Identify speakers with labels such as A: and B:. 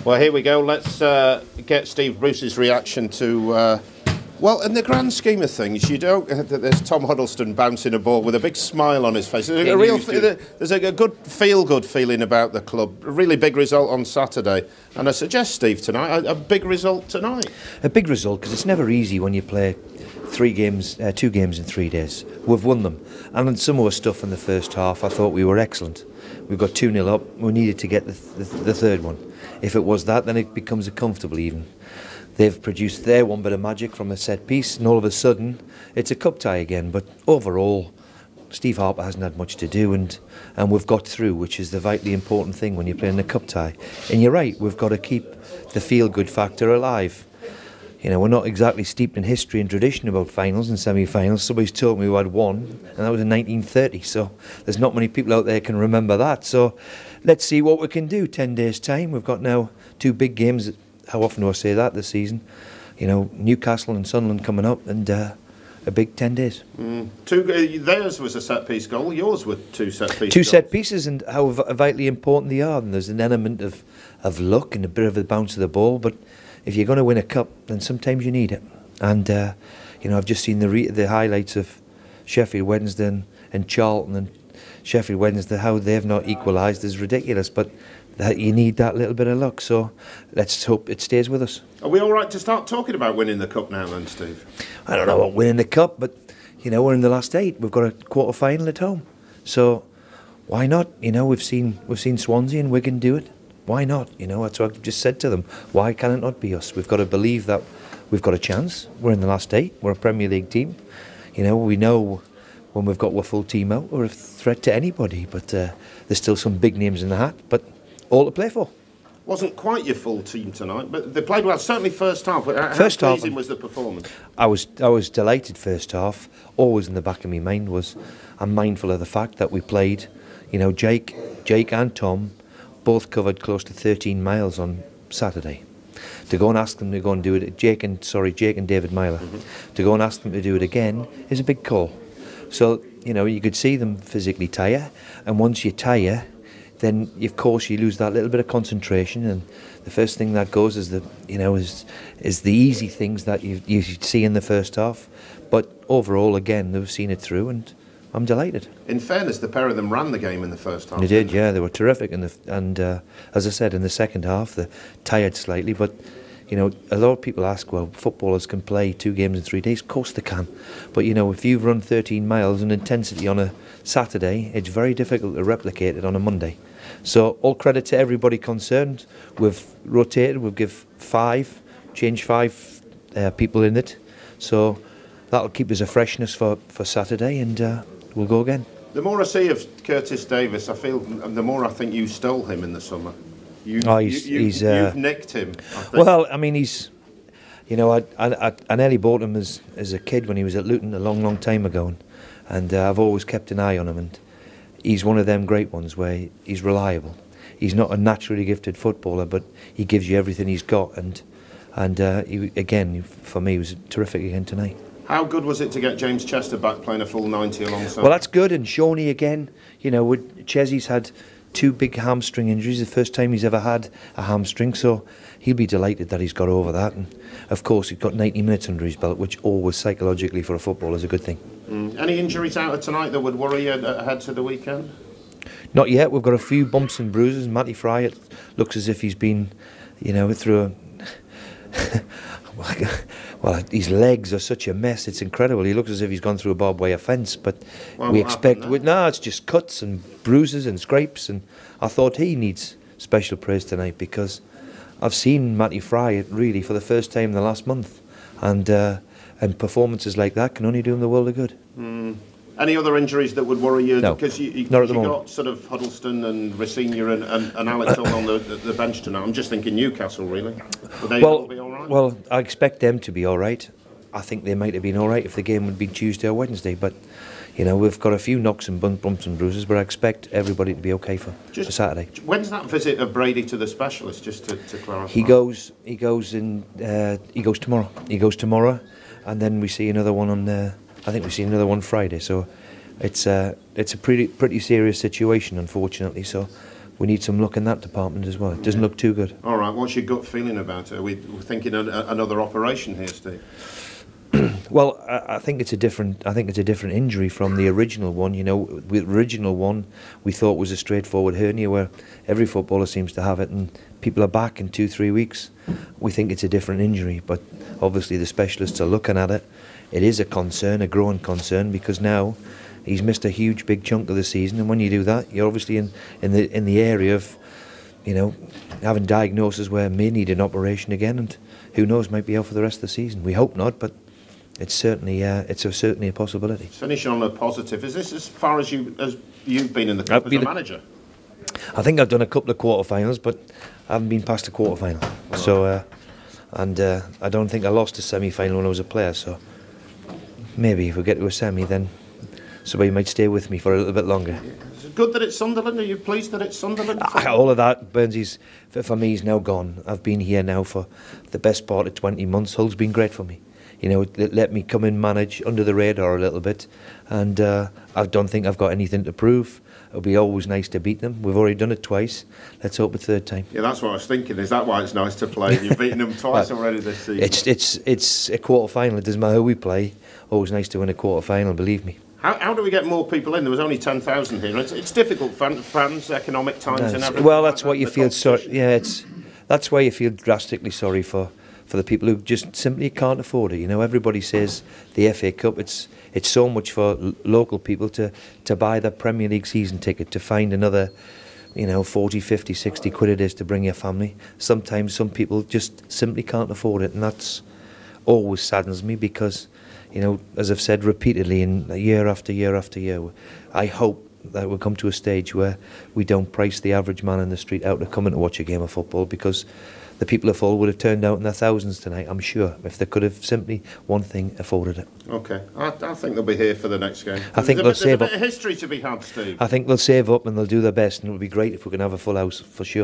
A: Well, here we go. Let's get Steve Bruce's reaction to... well, in the grand scheme of things, you don't... There's Tom Huddleston bouncing a ball with a big smile on his face. There's a good feel-good feeling about the club. A really big result on Saturday. And I suggest, Steve, tonight, a big result tonight.
B: A big result, because it's never easy when you play 2 games in 3 days. We've won them. And on some of our stuff in the first half, I thought we were excellent. We've got 2-0 up. We needed to get the third one. If it was that, then it becomes a comfortable even. They've produced their one bit of magic from a set piece, and all of a sudden, it's a cup tie again. But overall, Steve Harper hasn't had much to do, and we've got through, which is the vitally important thing when you're playing a cup tie. And you're right, we've got to keep the feel-good factor alive. You know, we're not exactly steeped in history and tradition about finals and semi-finals. Somebody's told me we had one, and that was in 1930, so there's not many people out there can remember that. So let's see what we can do. 10 days' time, we've got now 2 big games. How often do I say that this season? You know, Newcastle and Sunderland coming up, and a big 10 days.
A: Theirs was a set-piece goal. Yours were 2 set-piece goals.
B: 2 set pieces, and how vitally important they are. And there's an element of luck and a bit of a bounce of the ball, but if you're going to win a cup, then sometimes you need it. And you know, I've just seen the highlights of Sheffield Wednesday and Charlton and Sheffield Wednesday. How they've not equalised is ridiculous, but you need that little bit of luck. So let's hope it stays with us.
A: Are we all right to start talking about winning the cup now, then, Steve?
B: I don't know about winning the cup, but you know, we're in the last 8. We've got a quarter-final at home, so why not? You know, we've seen Swansea and Wigan do it. Why not? You know, that's what I've just said to them. Why can it not be us? We've got to believe that we've got a chance. We're in the last 8. We're a Premier League team. You know, we know when we've got our full team out, we're a threat to anybody. But there's still some big names in the hat, but all to play for.
A: Wasn't quite your full team tonight, but they played well. Certainly first half. How pleasing was the performance?
B: I was delighted first half. Always in the back of my mind was, I'm mindful of the fact that we played, you know, Jake and Tom both covered close to 13 miles on Saturday. To go and ask them to go and do it, Jake and David Myler, to go and ask them to do it again is a big call. So, you know, you could see them physically tire, and once you tire, then of course you lose that little bit of concentration, and the first thing that goes is the easy things that you see in the first half. But overall, again, they've seen it through, and I'm delighted.
A: In fairness, the pair of them ran the game in the first half.
B: They did, yeah. They were terrific, and as I said, in the second half, they tired slightly. But you know, a lot of people ask, well, footballers can play 2 games in 3 days. Of course they can. But you know, if you've run 13 miles in intensity on a Saturday, it's very difficult to replicate it on a Monday. So all credit to everybody concerned. We've rotated. We've changed 5 people in it. So that'll keep us a freshness for Saturday, and we'll go again.
A: The more I see of Curtis Davis, I feel the more I think you stole him in the summer. You've nicked him.
B: Well, I mean, you know, I nearly bought him as a kid when he was at Luton a long time ago, and I've always kept an eye on him, and he's one of them great ones where he's reliable. He's not a naturally gifted footballer, but he gives you everything he's got, and he, again, for me, was terrific again tonight.
A: How good was it to get James Chester back playing a full 90 alongside?
B: Well, that's good, and Shawnee again. You know, Chesy's had 2 big hamstring injuries, the first time he's ever had a hamstring, so he'll be delighted that he's got over that. And of course, he's got 90 minutes under his belt, which always psychologically for a footballer is a good thing.
A: Any injuries out of tonight that would worry you ahead to the weekend?
B: Not yet. We've got a few bumps and bruises. Matty Fry, it looks as if he's been, you know, through a... well, his legs are such a mess, it's incredible. He looks as if he's gone through a barbed wire fence, but we expect... No, it's just cuts and bruises and scrapes, and I thought he needs special praise tonight, because I've seen Matty Fry really for the first time in the last month, and performances like that can only do him the world of good.
A: Any other injuries that would worry you?
B: No,
A: because you
B: got
A: sort of Huddleston and Racina and Alex all on the bench tonight. I'm just thinking Newcastle, really. Would they all be all right?
B: Well, I expect them to be all right. I think they might have been all right if the game would be Tuesday or Wednesday, but you know, we've got a few knocks and bumps and bruises, but I expect everybody to be okay for Saturday.
A: When's that visit of Brady to the specialist, just to clarify?
B: He goes tomorrow. He goes tomorrow, and then we see another one on I think we see another one Friday. So it's a pretty serious situation, unfortunately. So we need some luck in that department as well. It doesn't look too good.
A: All right, what's your gut feeling about it? Are we thinking another operation here, Steve?
B: Well, I think it's a different injury from the original one. You know, the original one we thought was a straightforward hernia where every footballer seems to have it, and people are back in 2-3 weeks. We think it's a different injury, but obviously the specialists are looking at it. It is a concern, a growing concern, because now he's missed a huge big chunk of the season, and when you do that, you're obviously in the area of, you know, having diagnoses where may need an operation again, and who knows, might be out for the rest of the season. We hope not, but it's certainly certainly a possibility.
A: Finish on a positive. Is this as far as you've been in the club as a manager?
B: I think I've done a couple of quarter-finals, but I haven't been past a quarter-final. Right. So, I don't think I lost a semi-final when I was a player. So maybe if we get to a semi, then somebody might stay with me for a little bit longer.
A: Is it good that it's Sunderland? Are you pleased that it's Sunderland?
B: All of that, Burnsy's, for me, is now gone. I've been here now for the best part of 20 months. Hull's been great for me. You know, let me come and manage under the radar a little bit, and I don't think I've got anything to prove. It'll be always nice to beat them. We've already done it twice. Let's hope a third time. Yeah, that's what I was thinking. Is that why it's nice to play? You've beaten them twice already this season. It's a quarter final. It doesn't matter who we play. Always nice to win a quarter final. Believe me. How do we get more people in? There was only 10,000 here. It's difficult for fans, economic times and everything. Well, that's what you feel sorry. Yeah, that's why you feel drastically sorry for the people who just simply can't afford it. You know, everybody says the FA Cup, it's so much for local people to buy the Premier League season ticket, to find another, you know, 40, 50, 60 quid it is to bring your family. Sometimes some people just simply can't afford it, and that's always saddens me because, you know, as I've said repeatedly, in year after year after year, I hope that we'll come to a stage where we don't price the average man in the street out to come in to watch a game of football, because the people of Hull would have turned out in their thousands tonight, I'm sure, if they could have simply, one thing, afforded it. OK. I think they'll be here for the next game. I think they'll save up. There's a bit of history to be had, Steve. I think they'll save up and they'll do their best, and it would be great if we can have a full house, for sure.